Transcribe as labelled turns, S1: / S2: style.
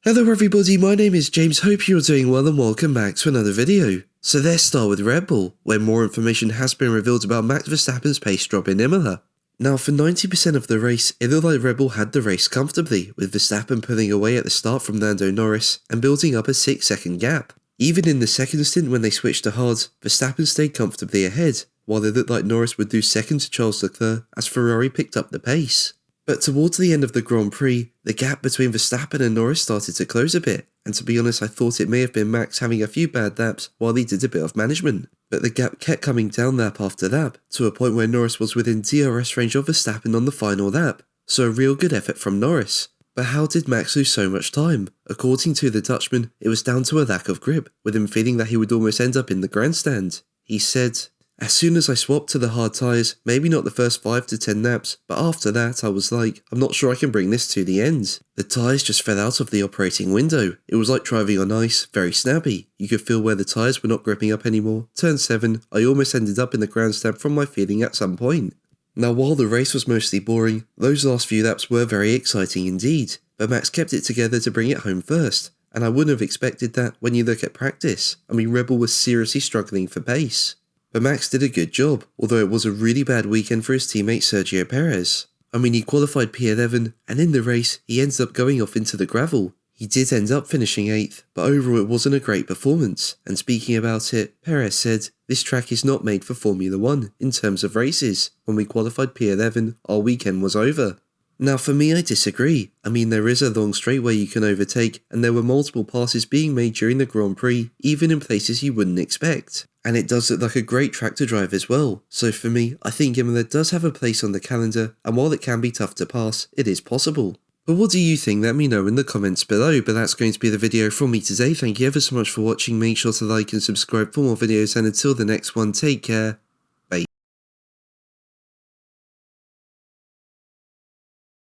S1: Hello everybody, my name is James, hope you're doing well and welcome back to another video. So let's start with Red Bull, where more information has been revealed about Max Verstappen's pace drop in Imola. Now for 90% of the race, it looked like Red Bull had the race comfortably, with Verstappen pulling away at the start from Lando Norris and building up a 6-second gap. Even in the second stint when they switched to hards, Verstappen stayed comfortably ahead, while it looked like Norris would do second to Charles Leclerc as Ferrari picked up the pace. But towards the end of the Grand Prix, the gap between Verstappen and Norris started to close a bit, and to be honest I thought it may have been Max having a few bad laps while he did a bit of management. But the gap kept coming down lap after lap, to a point where Norris was within DRS range of Verstappen on the final lap, so a real good effort from Norris. But how did Max lose so much time? According to the Dutchman, it was down to a lack of grip, with him feeling that he would almost end up in the grandstand. He said, "As soon as I swapped to the hard tyres, maybe not the first 5 to 10 laps, but after that I was like, I'm not sure I can bring this to the end. The tyres just fell out of the operating window. It was like driving on ice, very snappy. You could feel where the tyres were not gripping up anymore. Turn 7, I almost ended up in the grandstand from my feeling at some point." Now while the race was mostly boring, those last few laps were very exciting indeed, but Max kept it together to bring it home first. And I wouldn't have expected that when you look at practice. I mean, Red Bull was seriously struggling for pace. But Max did a good job, although it was a really bad weekend for his teammate Sergio Perez. I mean, he qualified P11, and in the race, he ends up going off into the gravel. He did end up finishing 8th, but overall it wasn't a great performance. And speaking about it, Perez said, "This track is not made for Formula 1 in terms of races. When we qualified P11, our weekend was over." Now for me, I disagree. I mean, there is a long straightway you can overtake, and there were multiple passes being made during the Grand Prix, even in places you wouldn't expect. And it does look like a great track to drive as well. So for me, I think Imola does have a place on the calendar, and while it can be tough to pass, it is possible. But what do you think? Let me know in the comments below. But that's going to be the video from me today. Thank you ever so much for watching. Make sure to like and subscribe for more videos, and until the next one, take care.